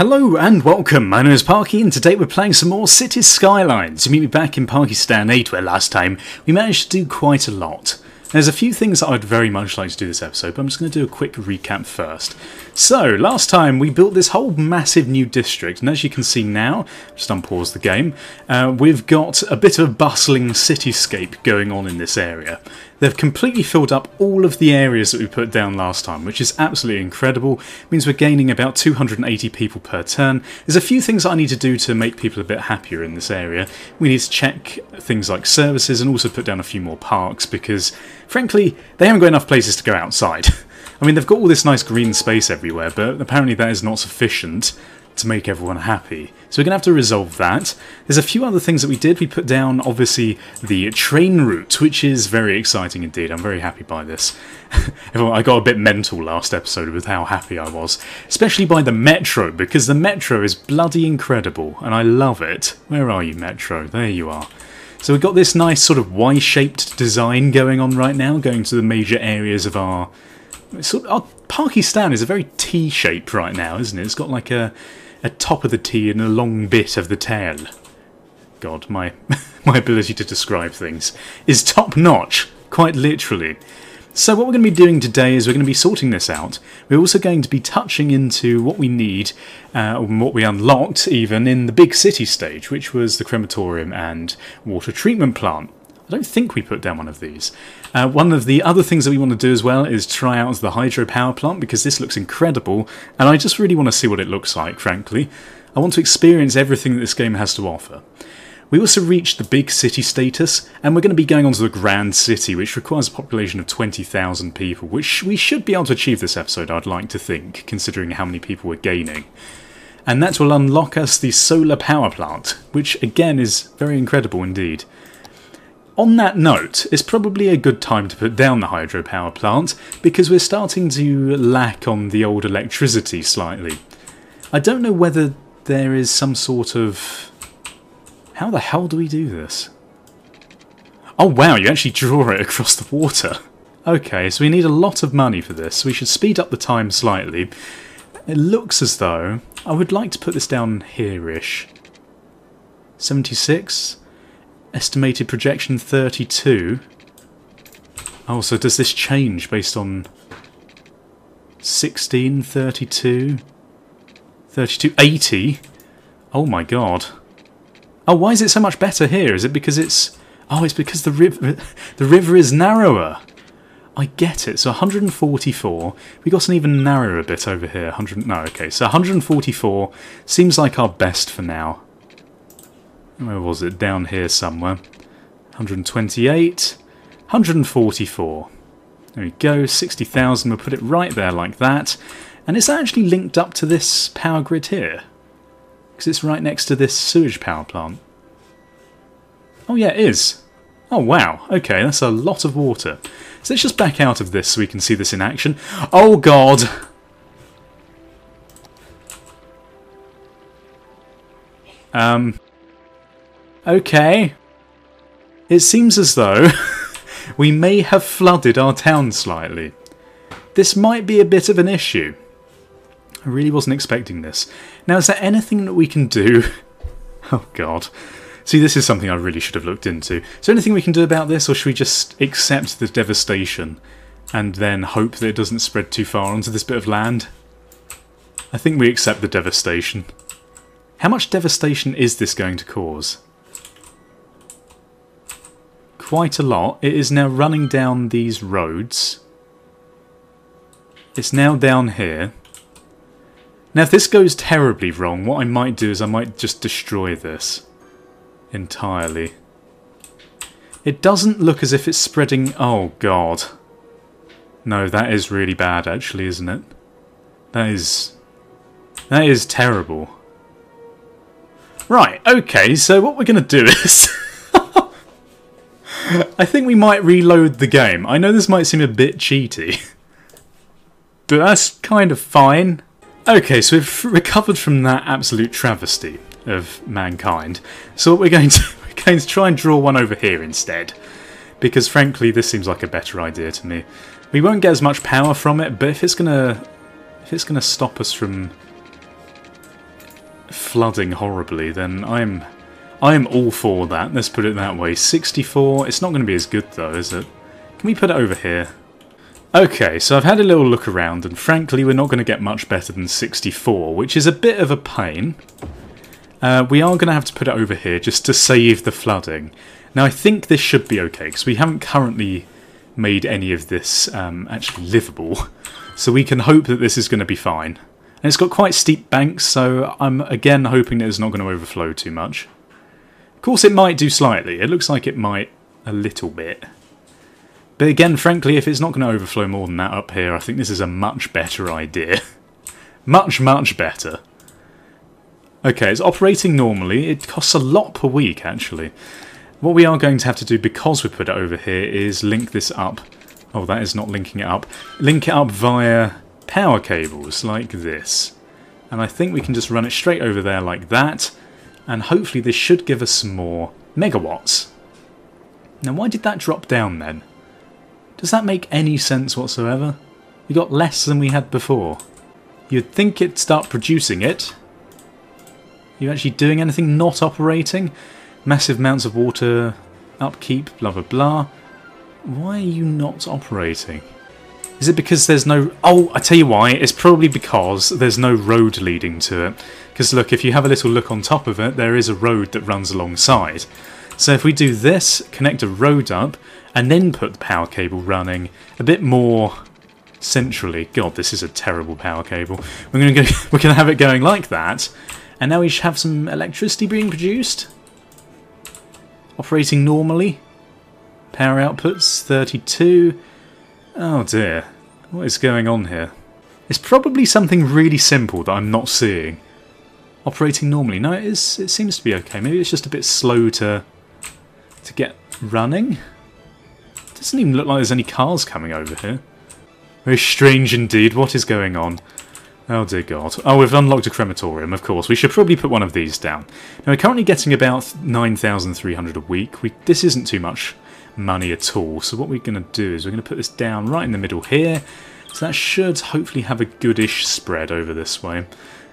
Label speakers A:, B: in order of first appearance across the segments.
A: Hello and welcome, my name is Parky and today we're playing some more Cities Skylines. You meet me back in Pakistan 8 where last time we managed to do quite a lot. There's a few things that I'd very much like to do this episode, but I'm just going to do a quick recap first. So, last time we built this whole massive new district, and as you can see now, just unpause the game, we've got a bit of a bustling cityscape going on in this area. They've completely filled up all of the areas that we put down last time, which is absolutely incredible. It means we're gaining about 280 people per turn. There's a few things that I need to do to make people a bit happier in this area. We need to check things like services and also put down a few more parks because, frankly, they haven't got enough places to go outside. I mean, they've got all this nice green space everywhere, but apparently that is not sufficient to make everyone happy. So we're going to have to resolve that. There's a few other things that we did. We put down, obviously, the train route, which is very exciting indeed. I'm very happy by this. I got a bit mental last episode with how happy I was. Especially by the metro, because the metro is bloody incredible, and I love it. Where are you, metro? There you are. So we've got this nice sort of Y-shaped design going on right now, going to the major areas of our Pakistan is a very T-shape right now, isn't it? It's got like a top of the T and a long bit of the tail. God, my ability to describe things is top-notch, quite literally. So what we're going to be doing today is we're going to be sorting this out. We're also going to be touching into what we need, or what we unlocked even, in the big city stage, which was the crematorium and water treatment plant. I don't think we put down one of these. One of the other things that we want to do as well is try out the hydropower plant because this looks incredible and I just really want to see what it looks like, frankly. I want to experience everything that this game has to offer. We also reached the big city status and we're going to be going on to the grand city, which requires a population of 20,000 people, which we should be able to achieve this episode, I'd like to think, considering how many people we're gaining. And that will unlock us the solar power plant, which again is very incredible indeed. On that note, it's probably a good time to put down the hydropower plant because we're starting to lack on the old electricity slightly. I don't know whether there is some sort of... How the hell do we do this? Oh wow, you actually draw it across the water. Okay, so we need a lot of money for this. We should speed up the time slightly. It looks as though... I would like to put this down here-ish. 76... Estimated projection 32. Oh, so does this change based on 16, 32, 32, 80? Oh my god. Oh, why is it so much better here? Is it because it's... Oh, it's because the river is narrower. I get it. So 144. We got an even narrower bit over here. 100. No, okay. So 144 seems like our best for now. Where was it? Down here somewhere. 128. 144. There we go. 60,000. We'll put it right there like that. And it's actually linked up to this power grid here. Because it's right next to this sewage power plant. Oh yeah, it is. Oh wow. Okay, that's a lot of water. So let's just back out of this so we can see this in action. Oh god! Okay. It seems as though we may have flooded our town slightly. This might be a bit of an issue. I really wasn't expecting this. Now, is there anything that we can do? Oh god. See, this is something I really should have looked into. Is there anything we can do about this, or should we just accept the devastation and then hope that it doesn't spread too far onto this bit of land? I think we accept the devastation. How much devastation is this going to cause? Quite a lot. It is now running down these roads. It's now down here. Now if this goes terribly wrong, what I might do is I might just destroy this entirely. It doesn't look as if it's spreading... Oh god. No, that is really bad actually, isn't it? That is terrible. Right, okay, so what we're going to do is... I think we might reload the game. I know this might seem a bit cheaty, but that's kind of fine. Okay, so we've recovered from that absolute travesty of mankind. So what we're going to try and draw one over here instead, because frankly this seems like a better idea to me. We won't get as much power from it, but if it's gonna stop us from flooding horribly, then I'm all for that. Let's put it that way. 64. It's not going to be as good though, is it? Can we put it over here? Okay, so I've had a little look around, and frankly, we're not going to get much better than 64, which is a bit of a pain. We are going to have to put it over here just to save the flooding. Now, I think this should be okay, because we haven't currently made any of this actually livable. So we can hope that this is going to be fine. And it's got quite steep banks, so I'm again hoping that it's not going to overflow too much. Of course, it might do slightly. It looks like it might a little bit. But again, frankly, if it's not going to overflow more than that up here, I think this is a much better idea. Much, much better. Okay, it's operating normally. It costs a lot per week, actually. What we are going to have to do, because we put it over here, is link this up. Oh, that is not linking it up. Link it up via power cables, like this. And I think we can just run it straight over there like that. And hopefully this should give us some more megawatts. Now, why did that drop down then? Does that make any sense whatsoever? We got less than we had before. You'd think it'd start producing it. Are you actually doing anything not operating? Massive amounts of water, upkeep, blah blah blah. Why are you not operating? Is it because there's no... Oh, I tell you why. It's probably because there's no road leading to it. Because look, if you have a little look on top of it, there is a road that runs alongside. So if we do this, connect a road up, and then put the power cable running a bit more centrally. God, this is a terrible power cable. We're going to have it going like that, and now we should have some electricity being produced. Operating normally. Power outputs 32. Oh dear, what is going on here? It's probably something really simple that I'm not seeing. Operating normally. No, it seems to be okay. Maybe it's just a bit slow to get running. Doesn't even look like there's any cars coming over here. Very strange indeed. What is going on? Oh dear God. Oh, we've unlocked a crematorium, of course. We should probably put one of these down. Now, we're currently getting about 9,300 a week. This isn't too much money at all. So what we're going to do is we're going to put this down right in the middle here. So that should hopefully have a goodish spread over this way.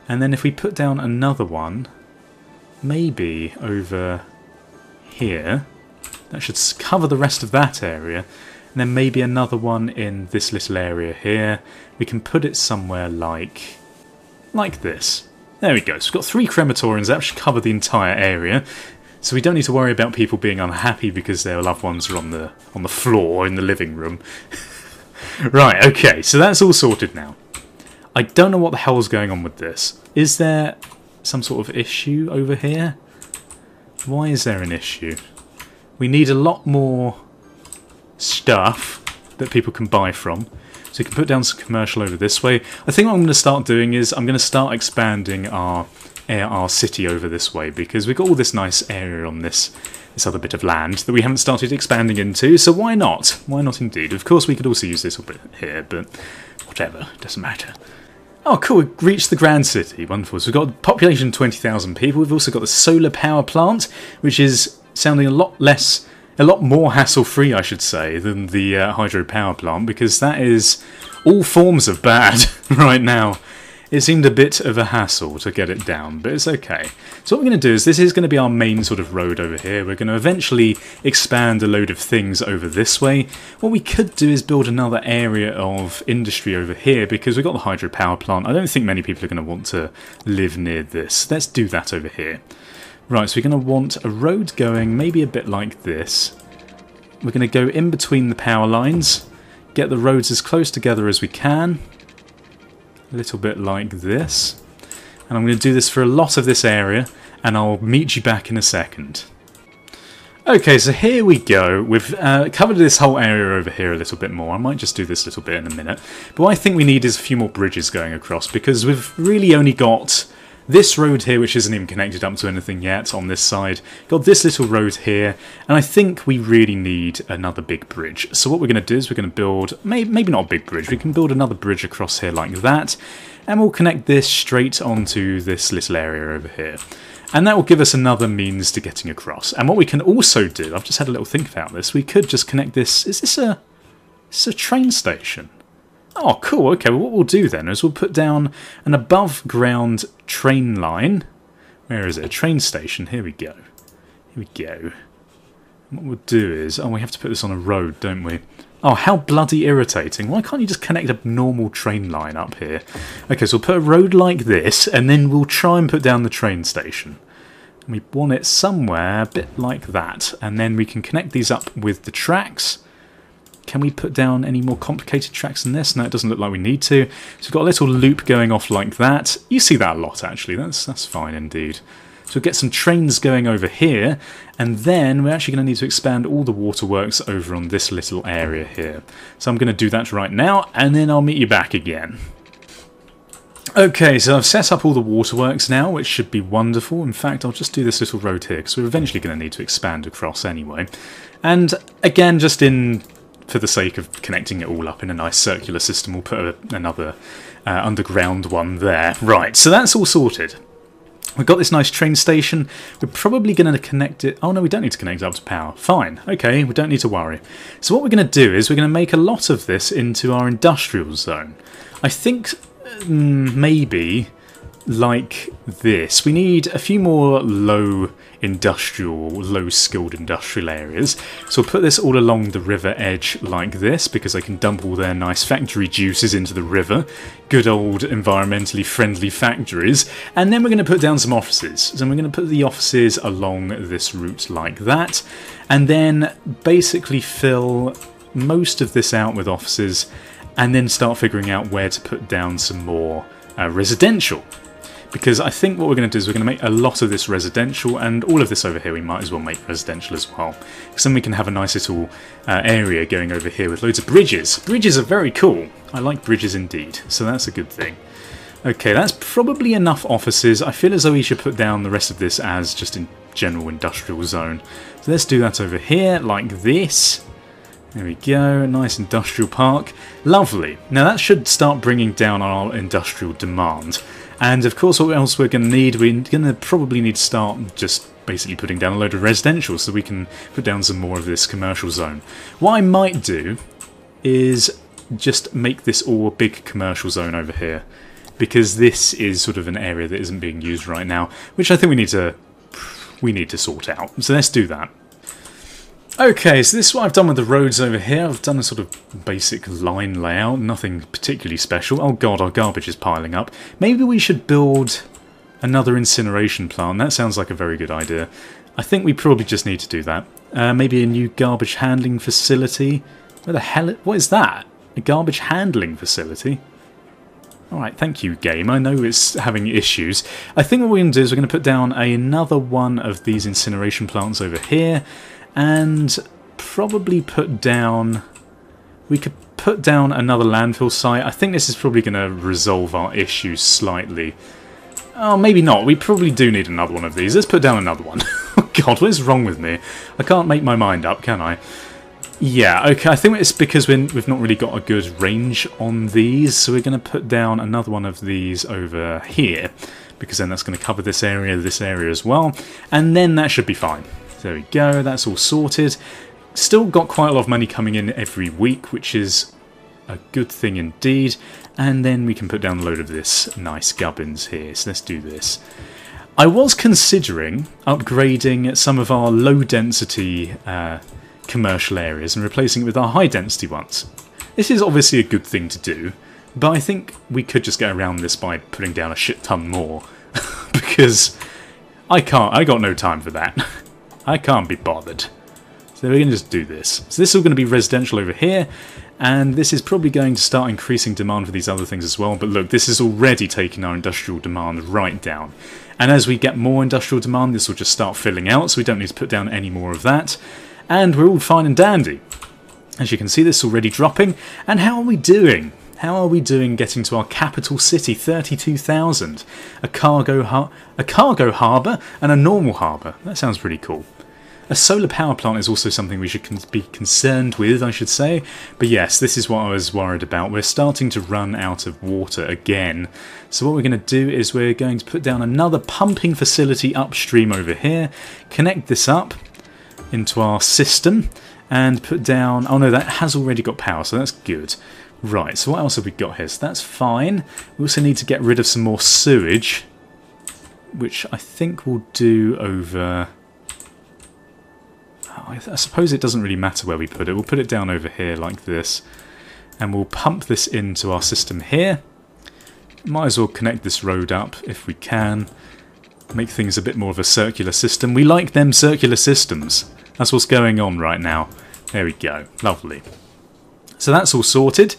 A: And then if we put down another one, maybe over here, that should cover the rest of that area. And then maybe another one in this little area here. We can put it somewhere like this. There we go. So we've got 3 crematoriums that actually cover the entire area. So we don't need to worry about people being unhappy because their loved ones are on the floor in the living room. Right, okay, so that's all sorted now. I don't know what the hell's going on with this. Is there some sort of issue over here? Why is there an issue? We need a lot more stuff that people can buy from. So we can put down some commercial over this way. I think what I'm going to start doing is I'm going to start expanding our city over this way, because we've got all this nice area on this other bit of land that we haven't started expanding into, so why not? Why not indeed? Of course we could also use this a bit here, but whatever, doesn't matter. Oh cool, we've reached the Grand City, wonderful. So we've got a population of 20,000 people. We've also got the solar power plant, which is sounding a lot more hassle-free, I should say, than the hydro power plant, because that is all forms of bad right now. It seemed a bit of a hassle to get it down, but it's okay. So what we're going to do is, this is going to be our main sort of road over here. We're going to eventually expand a load of things over this way. What we could do is build another area of industry over here, because we've got the hydropower plant. I don't think many people are going to want to live near this. Let's do that over here. Right, so we're going to want a road going maybe a bit like this. We're going to go in between the power lines, get the roads as close together as we can. A little bit like this. And I'm going to do this for a lot of this area, and I'll meet you back in a second. Okay, so here we go. We've covered this whole area over here a little bit more. I might just do this little bit in a minute. But what I think we need is a few more bridges going across, because we've really only got this road here, which isn't even connected up to anything yet on this side. Got this little road here, and I think we really need another big bridge. So what we're going to do is we're going to build, maybe not a big bridge, we can build another bridge across here like that, and we'll connect this straight onto this little area over here. And that will give us another means to getting across. And what we can also do, I've just had a little think about this, we could just connect this, is this a train station? Oh, cool. Okay, well, what we'll do then is we'll put down an above-ground train line Where is it? A train station. Here we go. Here we go. What we'll do is... Oh, we have to put this on a road, don't we? Oh, how bloody irritating. Why can't you just connect a normal train line up here? Okay, so we'll put a road like this, and then we'll try and put down the train station. And we want it somewhere a bit like that. And then we can connect these up with the tracks. Can we put down any more complicated tracks than this? No, it doesn't look like we need to. So we've got a little loop going off like that. You see that a lot, actually. That's fine indeed. So we'll get some trains going over here, and then we're actually going to need to expand all the waterworks over on this little area here. So I'm going to do that right now, and then I'll meet you back again. Okay, so I've set up all the waterworks now, which should be wonderful. In fact, I'll just do this little road here, because we're eventually going to need to expand across anyway. And again, just for the sake of connecting it all up in a nice circular system, we'll put another underground one there. Right, so that's all sorted. We've got this nice train station. We're probably going to connect it... Oh, no, we don't need to connect it up to power. Fine. Okay, we don't need to worry. So what we're going to do is we're going to make a lot of this into our industrial zone. I think maybe like this. We need a few more low-skilled industrial areas. So we'll put this all along the river edge like this, because they can dump all their nice factory juices into the river. Good old environmentally friendly factories. And then we're going to put down some offices. So we're going to put the offices along this route like that. And then basically fill most of this out with offices, and then start figuring out where to put down some more residential. Because I think what we're going to do is we're going to make a lot of this residential, and all of this over here we might as well make residential as well. Because then we can have a nice little area going over here with loads of bridges. Bridges are very cool. I like bridges indeed, so that's a good thing. Okay, that's probably enough offices. I feel as though we should put down the rest of this as just in general industrial zone. So let's do that over here, like this. There we go, a nice industrial park. Lovely. Now that should start bringing down our industrial demand. And of course, what else we're going to need? We're going to probably need to start just basically putting down a load of residential so we can put down some more of this commercial zone. What I might do is just make this all a big commercial zone over here, because this is sort of an area that isn't being used right now, which I think we need to sort out. So let's do that. Okay, so this is what I've done with the roads over here. I've done a sort of basic line layout, nothing particularly special. Oh god, our garbage is piling up. Maybe we should build another incineration plant. That sounds like a very good idea. I think we probably just need to do that. Maybe a new garbage handling facility. Where the hell... What is that? A garbage handling facility? Alright, thank you, game. I know it's having issues. I think what we're going to do is we're going to put down another one of these incineration plants over here. And probably put down... We could put down another landfill site. I think this is probably going to resolve our issues slightly. Oh, maybe not. We probably do need another one of these. Let's put down another one. Oh god, what is wrong with me? I can't make my mind up, can I? Yeah, okay, I think it's because we've not really got a good range on these, so we're going to put down another one of these over here, because then that's going to cover this area as well, and then that should be fine. There we go, that's all sorted. Still got quite a lot of money coming in every week, which is a good thing indeed. And then we can put down a load of this nice gubbins here, so let's do this. I was considering upgrading some of our low-density commercial areas and replacing it with our high-density ones. This is obviously a good thing to do, but I think we could just get around this by putting down a shit ton more. Because I got no time for that. I can't be bothered. So we're going to just do this. So this is all going to be residential over here, and this is probably going to start increasing demand for these other things as well. But look, this is already taking our industrial demand right down. And as we get more industrial demand, this will just start filling out, so we don't need to put down any more of that. And we're all fine and dandy. As you can see, this is already dropping. And how are we doing? How are we doing getting to our capital city? 32,000. A cargo harbour and a normal harbour. That sounds pretty cool. A solar power plant is also something we should be concerned with, I should say. But yes, this is what I was worried about. We're starting to run out of water again. So what we're going to do is we're going to put down another pumping facility upstream over here. Connect this up into our system and put down... Oh no, that has already got power, so that's good. Right, so what else have we got here? So that's fine. We also need to get rid of some more sewage. which I think we'll do over... I suppose it doesn't really matter where we put it. We'll put it down over here like this, and we'll pump this into our system here. Might as well connect this road up if we can. Make things a bit more of a circular system. We like them circular systems. That's what's going on right now. There we go. Lovely. So that's all sorted.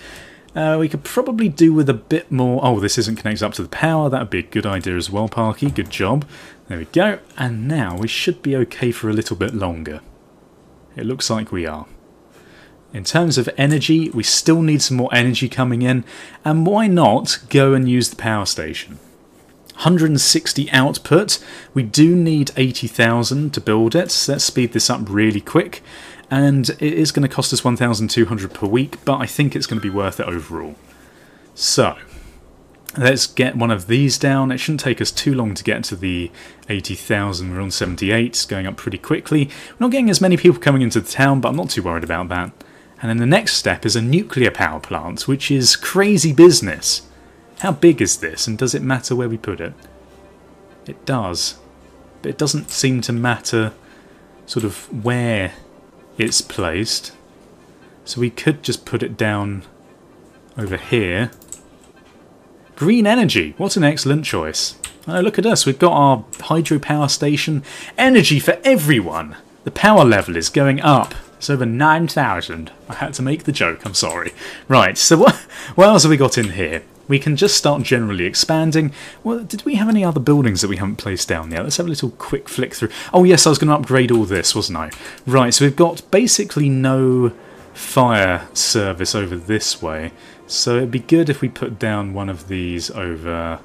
A: We could probably do with a bit more... Oh, this isn't connected up to the power. That would be a good idea as well, Parky. Good job. There we go. And now we should be okay for a little bit longer. It looks like we are. In terms of energy, we still need some more energy coming in. And why not go and use the power station? 160 output. We do need 80,000 to build it. So let's speed this up really quick. And it is going to cost us 1,200 per week, but I think it's going to be worth it overall. So, let's get one of these down. It shouldn't take us too long to get to the 80,000. We're on 78. It's going up pretty quickly. We're not getting as many people coming into the town, but I'm not too worried about that. And then the next step is a nuclear power plant, which is crazy business. How big is this, and does it matter where we put it? It does. But it doesn't seem to matter sort of where it's placed. So we could just put it down over here. Green energy. What an excellent choice. Oh, look at us. We've got our hydropower station. Energy for everyone. The power level is going up. It's over 9,000. I had to make the joke. I'm sorry. Right, so what else have we got in here? We can just start generally expanding. Well, did we have any other buildings that we haven't placed down yet? Let's have a little quick flick through. Oh yes, I was going to upgrade all this, wasn't I? Right, so we've got basically no fire service over this way. So it'd be good if we put down one of these over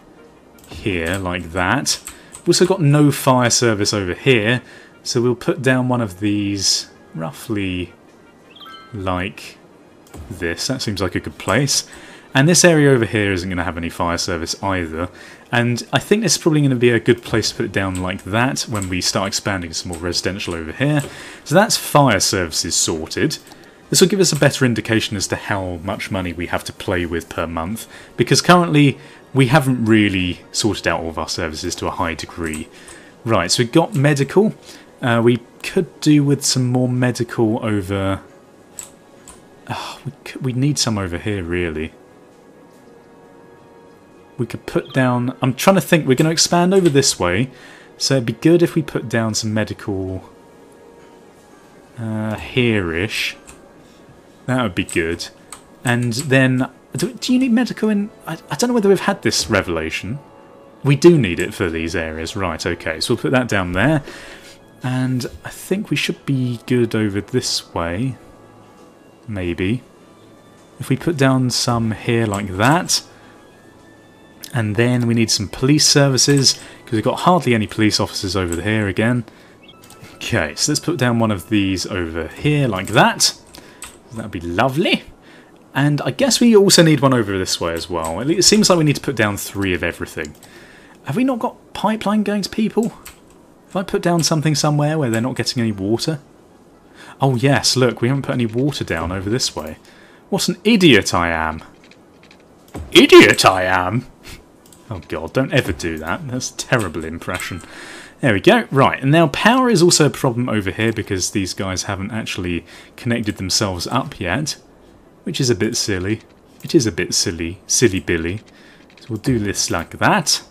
A: here, like that. We've also got no fire service over here. So we'll put down one of these roughly like this. That seems like a good place. And this area over here isn't going to have any fire service either. And I think this is probably going to be a good place to put it down like that when we start expanding some more residential over here. So that's fire services sorted. This will give us a better indication as to how much money we have to play with per month, because currently we haven't really sorted out all of our services to a high degree. Right, so we've got medical. We could do with some more medical over... Oh, we need some over here, really. We could put down... I'm trying to think. We're going to expand over this way. So it'd be good if we put down some medical... here-ish. That would be good. And then... Do you need medical in... I don't know whether we've had this revelation. We do need it for these areas. Right, okay. So we'll put that down there. And I think we should be good over this way. Maybe. If we put down some here like that... And then we need some police services, because we've got hardly any police officers over here again. Okay, so let's put down one of these over here like that. That would be lovely. And I guess we also need one over this way as well. It seems like we need to put down 3 of everything. Have we not got pipeline going to people? Have I put down something somewhere where they're not getting any water? Oh yes, look, we haven't put any water down over this way. What an idiot I am. Idiot I am? Oh god, don't ever do that. That's a terrible impression. There we go. Right, and now power is also a problem over here because these guys haven't actually connected themselves up yet, which is a bit silly. It is a bit silly. Silly Billy. So we'll do this like that.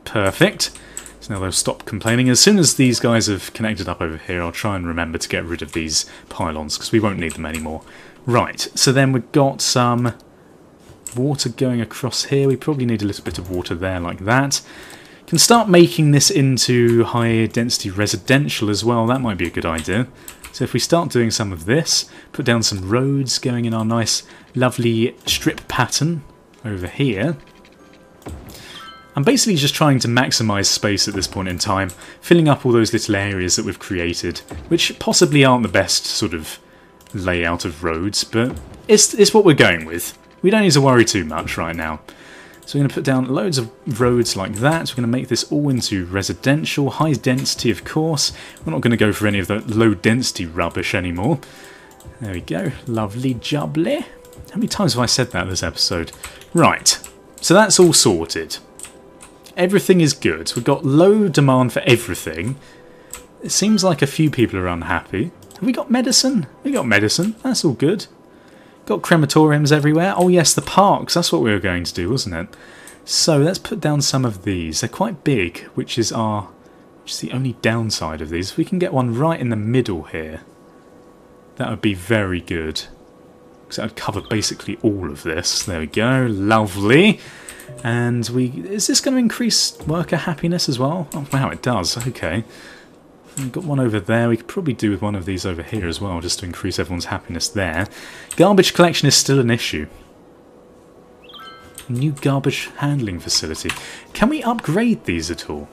A: Perfect. So now they'll stop complaining. As soon as these guys have connected up over here, I'll try and remember to get rid of these pylons because we won't need them anymore. Right, so then we've got some... water going across here. We probably need a little bit of water there like that. Can start making this into high density residential as well. That might be a good idea. So if we start doing some of this, put down some roads going in our nice lovely strip pattern over here. I'm basically just trying to maximise space at this point in time, filling up all those little areas that we've created, which possibly aren't the best sort of layout of roads, but it's what we're going with. We don't need to worry too much right now. So we're going to put down loads of roads like that. We're going to make this all into residential, high density of course. We're not going to go for any of the low density rubbish anymore. There we go. Lovely jubbly. How many times have I said that this episode? Right. So that's all sorted. Everything is good. We've got low demand for everything. It seems like a few people are unhappy. Have we got medicine? We got medicine. That's all good. Got crematoriums everywhere. Oh yes, the parks. That's what we were going to do, wasn't it? So let's put down some of these. They're quite big, which is the only downside of these. If we can get one right in the middle here, that would be very good. Because that would cover basically all of this. There we go. Lovely. And is this going to increase worker happiness as well? Oh wow, it does. Okay. We've got one over there. We could probably do with one of these over here as well, just to increase everyone's happiness there. Garbage collection is still an issue. New garbage handling facility. Can we upgrade these at all?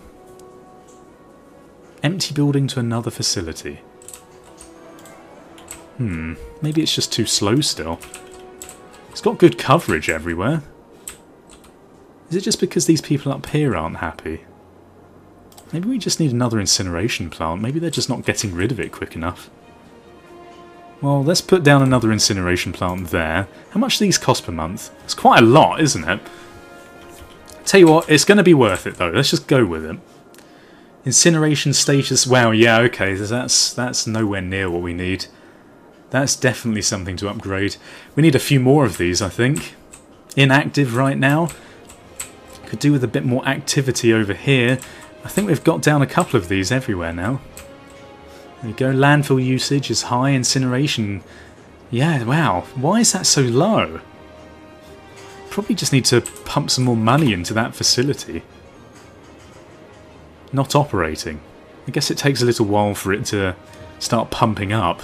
A: Empty building to another facility. Maybe it's just too slow still. It's got good coverage everywhere. Is it just because these people up here aren't happy? Maybe we just need another incineration plant. Maybe they're just not getting rid of it quick enough. Well, let's put down another incineration plant there. How much do these cost per month? It's quite a lot, isn't it? Tell you what, it's going to be worth it though. Let's just go with it. Incineration status. Wow, yeah, okay. That's nowhere near what we need. That's definitely something to upgrade. We need a few more of these, I think. Inactive right now. Could do with a bit more activity over here. I think we've got down a couple of these everywhere now. There you go. Landfill usage is high. Incineration. Yeah, wow. Why is that so low? Probably just need to pump some more money into that facility. Not operating. I guess it takes a little while for it to start pumping up.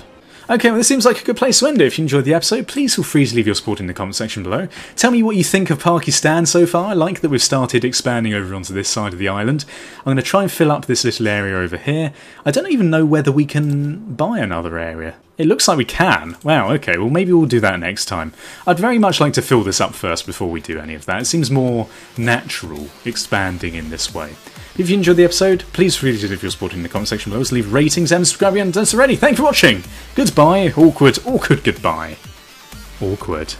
A: Okay, well this seems like a good place to end it. If you enjoyed the episode, please feel free to leave your support in the comment section below. Tell me what you think of Parkistan so far. I like that we've started expanding over onto this side of the island. I'm going to try and fill up this little area over here. I don't even know whether we can buy another area. It looks like we can. Wow, okay, well maybe we'll do that next time. I'd very much like to fill this up first before we do any of that. It seems more natural expanding in this way. If you enjoyed the episode, please feel free to leave your support in the comment section below. Leave ratings and subscribe if you haven't done so already. Thank you for watching. Goodbye. Awkward, goodbye. Awkward.